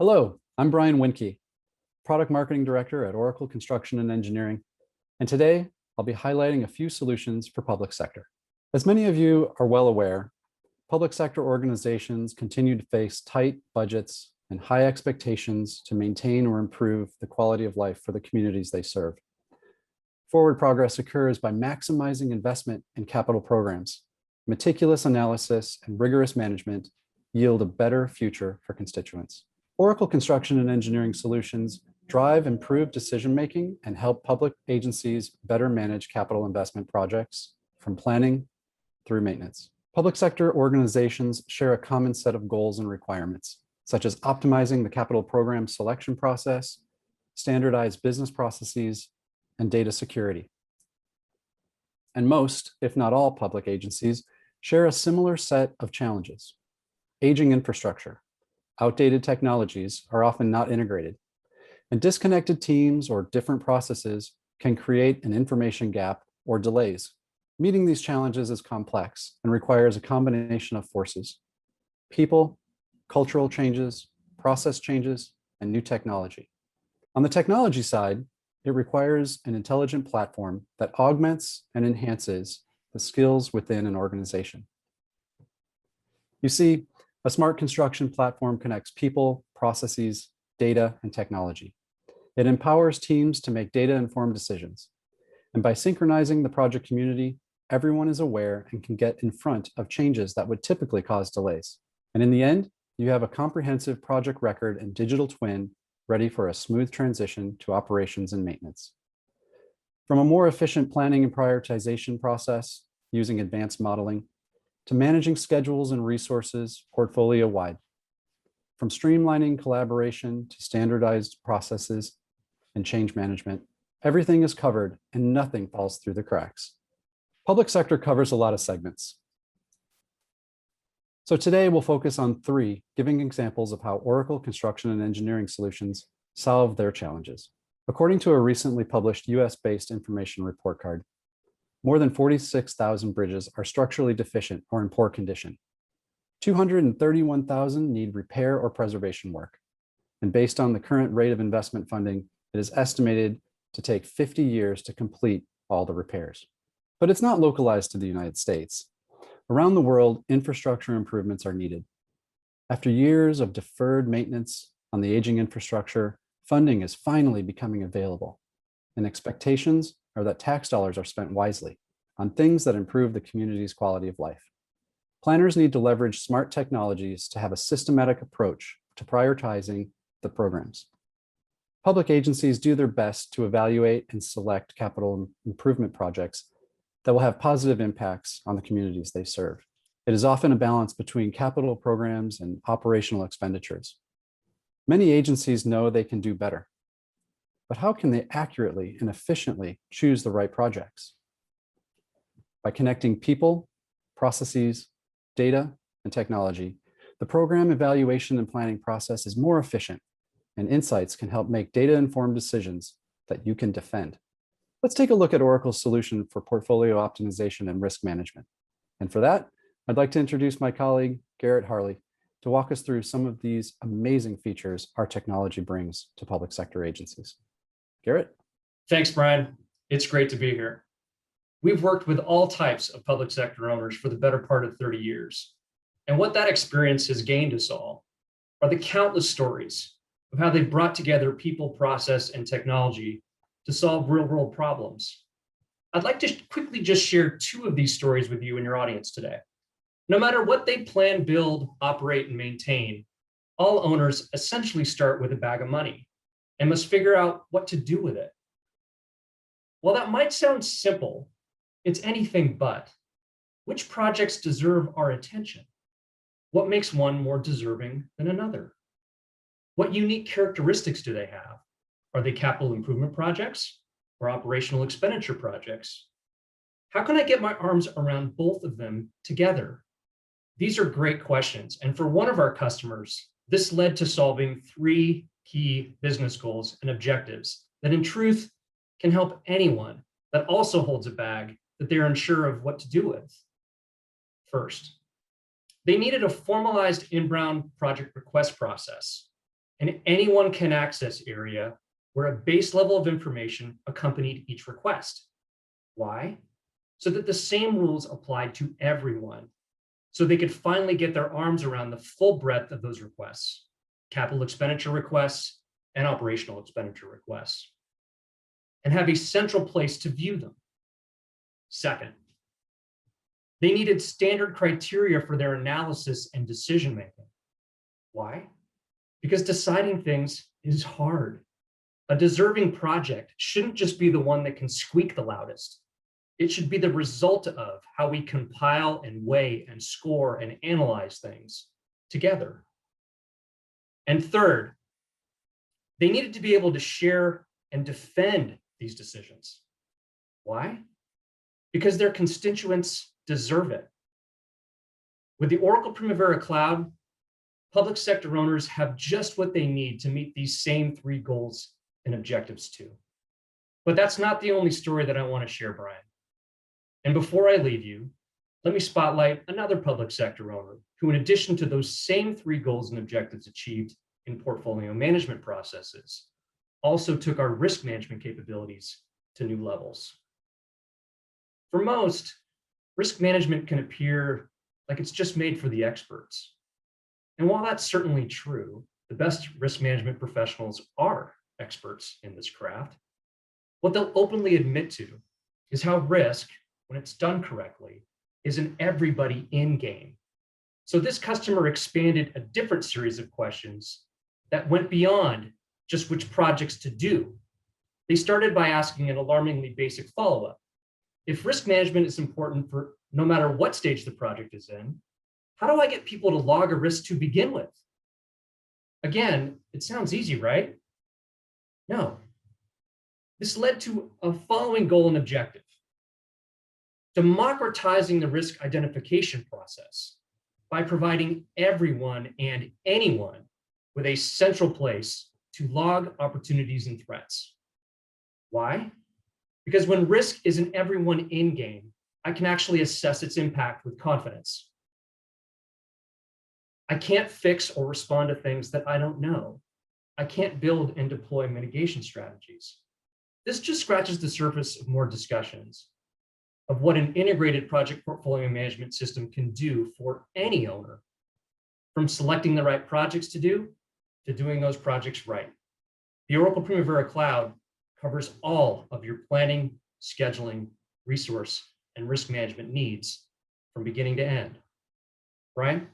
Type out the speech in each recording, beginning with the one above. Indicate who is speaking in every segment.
Speaker 1: Hello, I'm Brian Winke, Product Marketing Director at Oracle Construction and Engineering, and today I'll be highlighting a few solutions for public sector. As many of you are well aware, public sector organizations continue to face tight budgets and high expectations to maintain or improve the quality of life for the communities they serve. Forward progress occurs by maximizing investment in capital programs. Meticulous analysis and rigorous management yield a better future for constituents. Oracle Construction and Engineering solutions drive improved decision-making and help public agencies better manage capital investment projects from planning through maintenance. Public sector organizations share a common set of goals and requirements, such as optimizing the capital program selection process, standardized business processes, and data security. And most, if not all, public agencies share a similar set of challenges. Aging infrastructure. Outdated technologies are often not integrated, and disconnected teams or different processes can create an information gap or delays. Meeting these challenges is complex and requires a combination of forces: people, cultural changes, process changes, and new technology. On the technology side, it requires an intelligent platform that augments and enhances the skills within an organization. You see, a smart construction platform connects people, processes, data, and technology. It empowers teams to make data-informed decisions. And by synchronizing the project community, everyone is aware and can get in front of changes that would typically cause delays. And in the end, you have a comprehensive project record and digital twin ready for a smooth transition to operations and maintenance. From a more efficient planning and prioritization process using advanced modeling, to managing schedules and resources portfolio-wide, from streamlining collaboration to standardized processes and change management, everything is covered and nothing falls through the cracks. Public sector covers a lot of segments. So today we'll focus on three, giving examples of how Oracle Construction and Engineering solutions solve their challenges. According to a recently published US-based information report card, more than 46,000 bridges are structurally deficient or in poor condition. 231,000 need repair or preservation work. And based on the current rate of investment funding, it is estimated to take 50 years to complete all the repairs. But it's not localized to the United States. Around the world, infrastructure improvements are needed. After years of deferred maintenance on the aging infrastructure, funding is finally becoming available, and expectations are that tax dollars are spent wisely on things that improve the community's quality of life. Planners need to leverage smart technologies to have a systematic approach to prioritizing the programs. Public agencies do their best to evaluate and select capital improvement projects that will have positive impacts on the communities they serve. It is often a balance between capital programs and operational expenditures. Many agencies know they can do better, but how can they accurately and efficiently choose the right projects? By connecting people, processes, data, and technology, the program evaluation and planning process is more efficient, and insights can help make data-informed decisions that you can defend. Let's take a look at Oracle's solution for portfolio optimization and risk management. And for that, I'd like to introduce my colleague, Garrett Harley, to walk us through some of these amazing features our technology brings to public sector agencies. Garrett?
Speaker 2: Thanks, Brian. It's great to be here. We've worked with all types of public sector owners for the better part of 30 years. And what that experience has gained us all are the countless stories of how they've brought together people, process, and technology to solve real-world problems. I'd like to quickly just share two of these stories with you and your audience today. No matter what they plan, build, operate, and maintain, all owners essentially start with a bag of money and must figure out what to do with it. While that might sound simple, it's anything but. Which projects deserve our attention? What makes one more deserving than another? What unique characteristics do they have? Are they capital improvement projects or operational expenditure projects? How can I get my arms around both of them together? These are great questions. And for one of our customers, this led to solving three key business goals and objectives that in truth can help anyone that also holds a bag that they're unsure of what to do with. First, they needed a formalized inbound project request process an anyone can access area where a base level of information accompanied each request. Why? So that the same rules applied to everyone, so they could finally get their arms around the full breadth of those requests, capital expenditure requests and operational expenditure requests, and have a central place to view them. Second, they needed standard criteria for their analysis and decision-making. Why? Because deciding things is hard. A deserving project shouldn't just be the one that can squeak the loudest. It should be the result of how we compile and weigh and score and analyze things together. And third, they needed to be able to share and defend these decisions. Why? Because their constituents deserve it. With the Oracle Primavera Cloud, public sector owners have just what they need to meet these same 3 goals and objectives too. But that's not the only story that I want to share, Brian. And before I leave you, let me spotlight another public sector owner who, in addition to those same 3 goals and objectives achieved in portfolio management processes, also took our risk management capabilities to new levels. For most, risk management can appear like it's just made for the experts. And while that's certainly true, the best risk management professionals are experts in this craft. What they'll openly admit to is how risk, when it's done correctly, is an everybody in game. So this customer expanded a different series of questions that went beyond just which projects to do. They started by asking an alarmingly basic follow-up. If risk management is important for no matter what stage the project is in, how do I get people to log a risk to begin with? Again, it sounds easy, right? No. This led to a following goal and objective: democratizing the risk identification process by providing everyone and anyone with a central place to log opportunities and threats. Why? Because when risk is an everyone in game, I can actually assess its impact with confidence. I can't fix or respond to things that I don't know. I can't build and deploy mitigation strategies. This just scratches the surface of more discussions of what an integrated project portfolio management system can do for any owner, from selecting the right projects to do, to doing those projects right. The Oracle Primavera Cloud covers all of your planning, scheduling, resource, and risk management needs from beginning to end. Brian,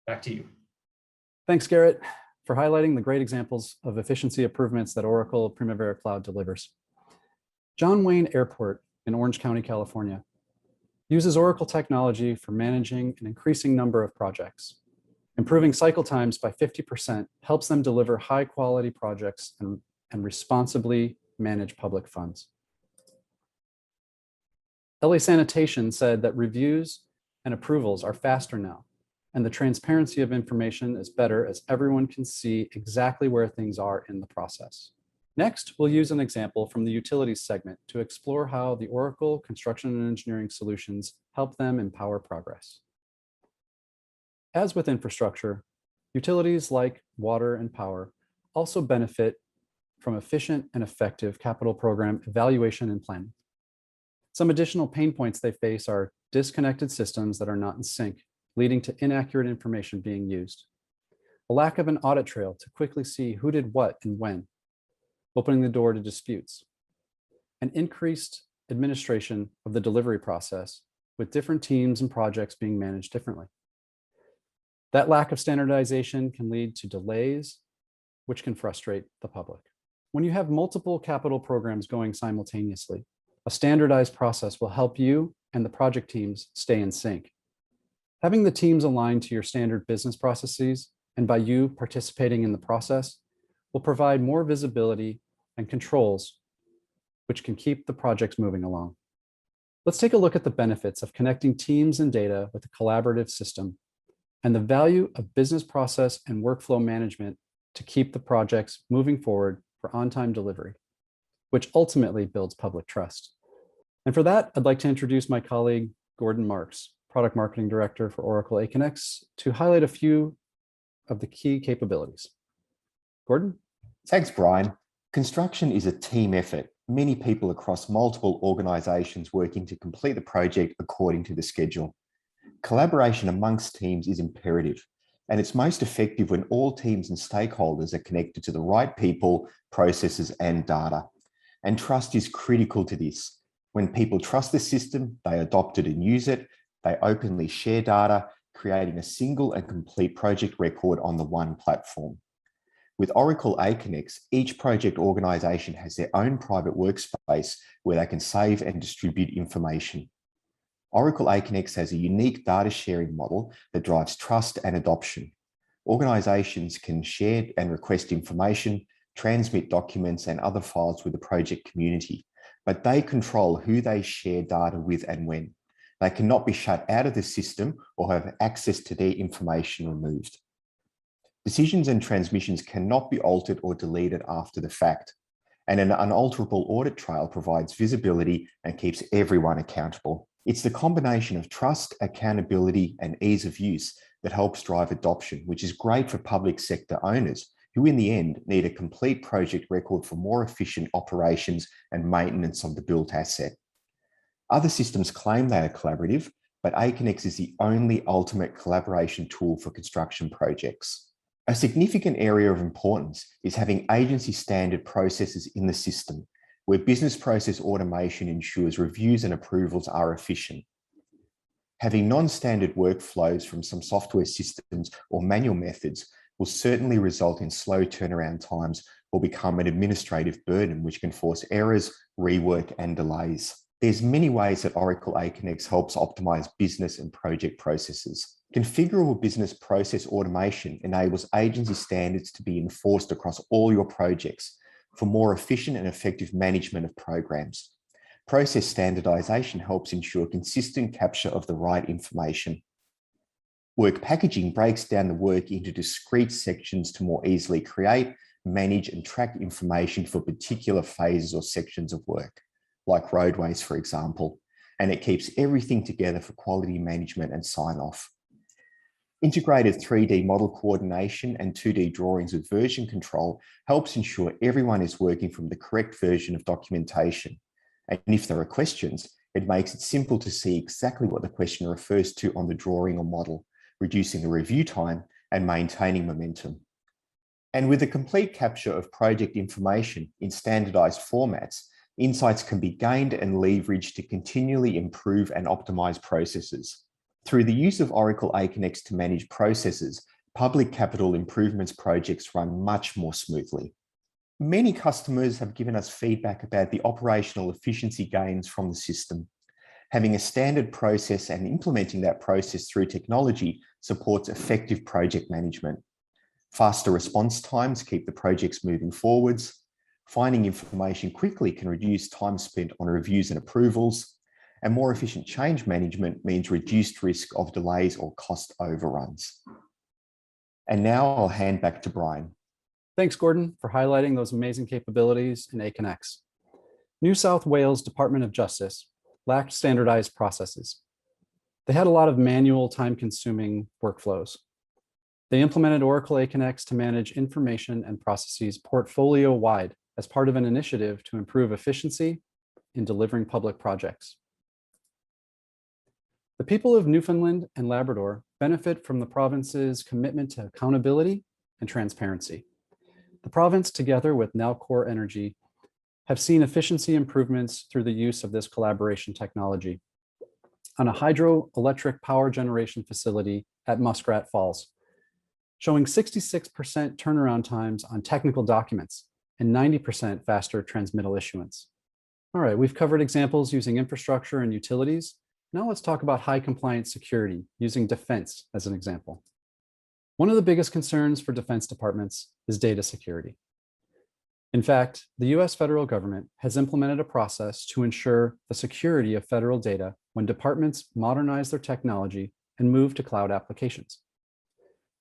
Speaker 2: back to you.
Speaker 1: Thanks, Garrett, for highlighting the great examples of efficiency improvements that Oracle Primavera Cloud delivers. John Wayne Airport in Orange County, California, uses Oracle technology for managing an increasing number of projects. Improving cycle times by 50% helps them deliver high-quality projects and responsibly manage public funds. LA Sanitation said that reviews and approvals are faster now, and the transparency of information is better as everyone can see exactly where things are in the process. Next, we'll use an example from the utilities segment to explore how the Oracle Construction and Engineering solutions help them empower progress. As with infrastructure, utilities like water and power also benefit from efficient and effective capital program evaluation and planning. Some additional pain points they face are disconnected systems that are not in sync, leading to inaccurate information being used. A lack of an audit trail to quickly see who did what and when, opening the door to disputes. An increased administration of the delivery process with different teams and projects being managed differently. That lack of standardization can lead to delays, which can frustrate the public. When you have multiple capital programs going simultaneously, a standardized process will help you and the project teams stay in sync. Having the teams aligned to your standard business processes, and by you participating in the process, will provide more visibility and controls, which can keep the projects moving along. Let's take a look at the benefits of connecting teams and data with a collaborative system and the value of business process and workflow management to keep the projects moving forward for on-time delivery, which ultimately builds public trust. And for that, I'd like to introduce my colleague, Gordon Marks, Product Marketing Director for Oracle Aconex, to highlight a few of the key capabilities. Gordon?
Speaker 3: Thanks, Brian. Construction is a team effort. Many people across multiple organisations working to complete the project according to the schedule. Collaboration amongst teams is imperative, and it's most effective when all teams and stakeholders are connected to the right people, processes, and data. And trust is critical to this. When people trust the system, they adopt it and use it. They openly share data, creating a single and complete project record on the one platform. With Oracle Aconex, each project organisation has their own private workspace where they can save and distribute information. Oracle Aconex has a unique data sharing model that drives trust and adoption. Organisations can share and request information, transmit documents and other files with the project community, but they control who they share data with and when. They cannot be shut out of the system or have access to their information removed. Decisions and transmissions cannot be altered or deleted after the fact, and an unalterable audit trail provides visibility and keeps everyone accountable. It's the combination of trust, accountability, and ease of use that helps drive adoption, which is great for public sector owners who in the end need a complete project record for more efficient operations and maintenance of the built asset. Other systems claim they are collaborative, but Aconex is the only ultimate collaboration tool for construction projects. A significant area of importance is having agency standard processes in the system, where business process automation ensures reviews and approvals are efficient. Having non-standard workflows from some software systems or manual methods will certainly result in slow turnaround times or become an administrative burden, which can force errors, rework, and delays. There's many ways that Oracle Aconex helps optimize business and project processes. Configurable business process automation enables agency standards to be enforced across all your projects for more efficient and effective management of programs. Process standardization helps ensure consistent capture of the right information. Work packaging breaks down the work into discrete sections to more easily create, manage, and track information for particular phases or sections of work, like roadways, for example, and it keeps everything together for quality management and sign-off. Integrated 3D model coordination and 2D drawings with version control helps ensure everyone is working from the correct version of documentation. And if there are questions, it makes it simple to see exactly what the question refers to on the drawing or model, reducing the review time and maintaining momentum. And with a complete capture of project information in standardized formats, insights can be gained and leveraged to continually improve and optimize processes. Through the use of Oracle Aconex to manage processes, public capital improvements projects run much more smoothly. Many customers have given us feedback about the operational efficiency gains from the system. Having a standard process and implementing that process through technology supports effective project management. Faster response times keep the projects moving forwards. Finding information quickly can reduce time spent on reviews and approvals. And more efficient change management means reduced risk of delays or cost overruns. And now I'll hand back to Brian.
Speaker 1: Thanks, Gordon, for highlighting those amazing capabilities in Aconex. New South Wales Department of Justice lacked standardized processes. They had a lot of manual, time-consuming workflows. They implemented Oracle Aconex to manage information and processes portfolio-wide as part of an initiative to improve efficiency in delivering public projects. The people of Newfoundland and Labrador benefit from the province's commitment to accountability and transparency. The province, together with Nalcor Energy, have seen efficiency improvements through the use of this collaboration technology on a hydroelectric power generation facility at Muskrat Falls, showing 66% turnaround times on technical documents and 90% faster transmittal issuance. All right, we've covered examples using infrastructure and utilities. Now let's talk about high compliance security using defense as an example. One of the biggest concerns for defense departments is data security. In fact, the US federal government has implemented a process to ensure the security of federal data when departments modernize their technology and move to cloud applications.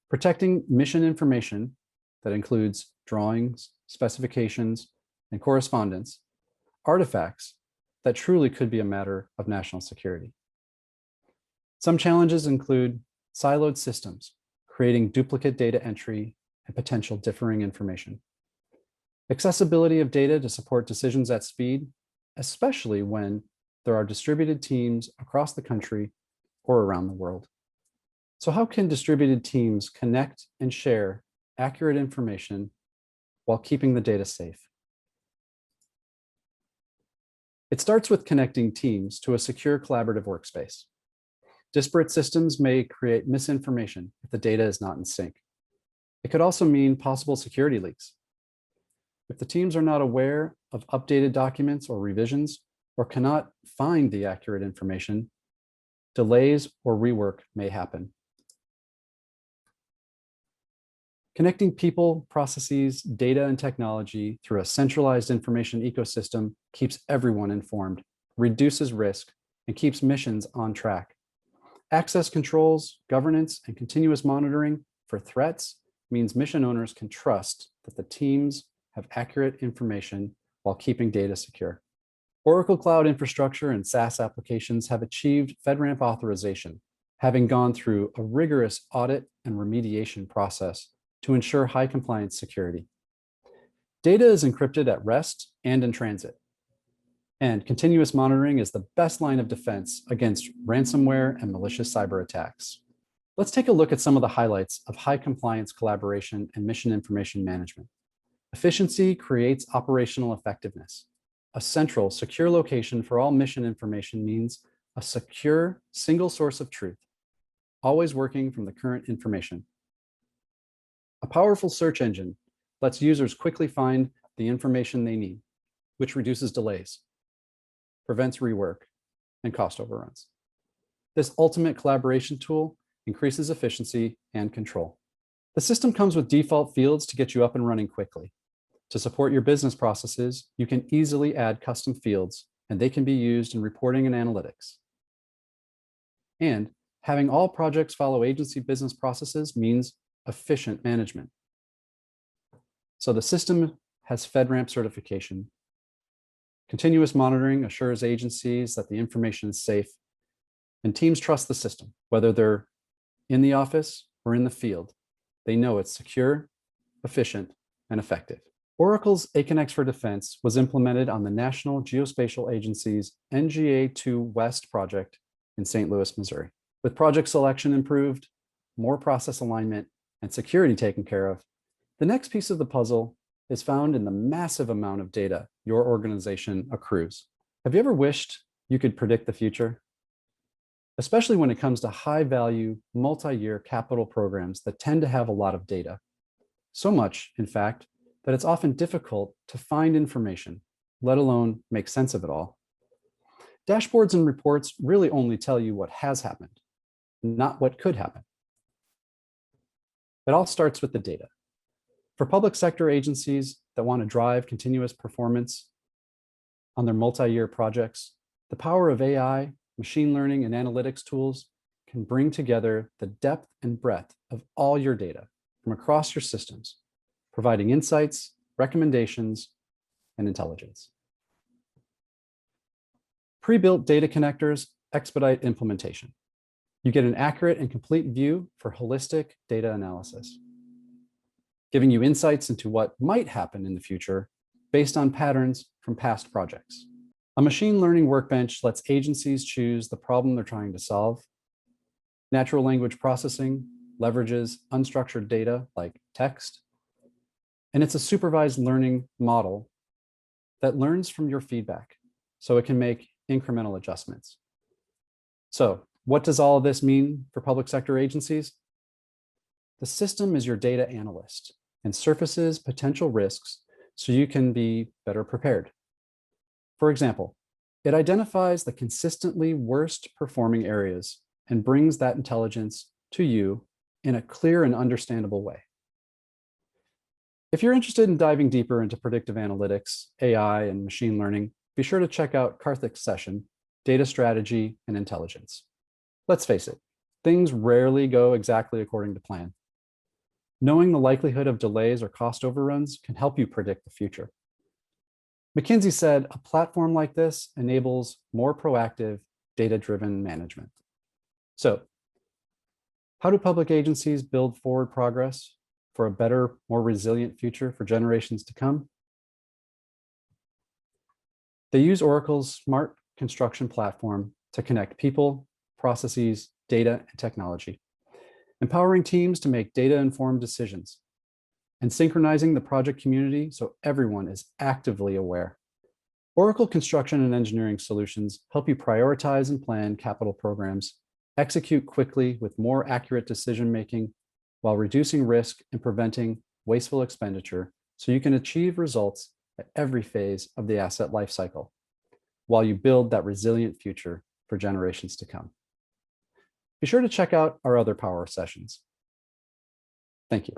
Speaker 1: Protecting mission information that includes drawings, specifications, and correspondence, artifacts that truly could be a matter of national security. Some challenges include siloed systems, creating duplicate data entry and potential differing information. Accessibility of data to support decisions at speed, especially when there are distributed teams across the country or around the world. So how can distributed teams connect and share accurate information while keeping the data safe? It starts with connecting teams to a secure collaborative workspace. Disparate systems may create misinformation if the data is not in sync. It could also mean possible security leaks. If the teams are not aware of updated documents or revisions, or cannot find the accurate information, delays or rework may happen. Connecting people, processes, data, and technology through a centralized information ecosystem keeps everyone informed, reduces risk, and keeps missions on track. Access controls, governance, and continuous monitoring for threats means mission owners can trust that the teams have accurate information while keeping data secure. Oracle Cloud Infrastructure and SaaS applications have achieved FedRAMP authorization, having gone through a rigorous audit and remediation process to ensure high compliance security. Data is encrypted at rest and in transit. And continuous monitoring is the best line of defense against ransomware and malicious cyber attacks. Let's take a look at some of the highlights of high compliance collaboration and mission information management. Efficiency creates operational effectiveness. A central, secure location for all mission information means a secure, single source of truth, always working from the current information. A powerful search engine lets users quickly find the information they need, which reduces delays, prevents rework, and cost overruns. This ultimate collaboration tool increases efficiency and control. The system comes with default fields to get you up and running quickly. To support your business processes, you can easily add custom fields, and they can be used in reporting and analytics. And having all projects follow agency business processes means efficient management. So the system has FedRAMP certification. Continuous monitoring assures agencies that the information is safe, and teams trust the system, whether they're in the office or in the field. They know it's secure, efficient, and effective. Oracle's ACANX for Defense was implemented on the National Geospatial Agency's NGA2 West project in St. Louis, Missouri. With project selection improved, more process alignment, and security taken care of, the next piece of the puzzle is found in the massive amount of data your organization accrues. Have you ever wished you could predict the future? Especially when it comes to high-value, multi-year capital programs that tend to have a lot of data. So much, in fact, that it's often difficult to find information, let alone make sense of it all. Dashboards and reports really only tell you what has happened, not what could happen. It all starts with the data. For public sector agencies that want to drive continuous performance on their multi-year projects, the power of AI, machine learning, and analytics tools can bring together the depth and breadth of all your data from across your systems, providing insights, recommendations, and intelligence. Pre-built data connectors expedite implementation. You get an accurate and complete view for holistic data analysis, giving you insights into what might happen in the future based on patterns from past projects. A machine learning workbench lets agencies choose the problem they're trying to solve. Natural language processing leverages unstructured data like text. And it's a supervised learning model that learns from your feedback, so it can make incremental adjustments. So what does all of this mean for public sector agencies? The system is your data analyst and surfaces potential risks so you can be better prepared. For example, it identifies the consistently worst performing areas and brings that intelligence to you in a clear and understandable way. If you're interested in diving deeper into predictive analytics, AI, and machine learning, be sure to check out Karthik's session, Data Strategy and Intelligence. Let's face it, things rarely go exactly according to plan. Knowing the likelihood of delays or cost overruns can help you predict the future. McKinsey said a platform like this enables more proactive, data-driven management. So, how do public agencies build forward progress for a better, more resilient future for generations to come? They use Oracle's smart construction platform to connect people, processes, data, and technology, empowering teams to make data-informed decisions, and synchronizing the project community so everyone is actively aware. Oracle Construction and Engineering Solutions help you prioritize and plan capital programs, execute quickly with more accurate decision-making, while reducing risk and preventing wasteful expenditure so you can achieve results at every phase of the asset lifecycle, while you build that resilient future for generations to come. Be sure to check out our other power sessions. Thank you.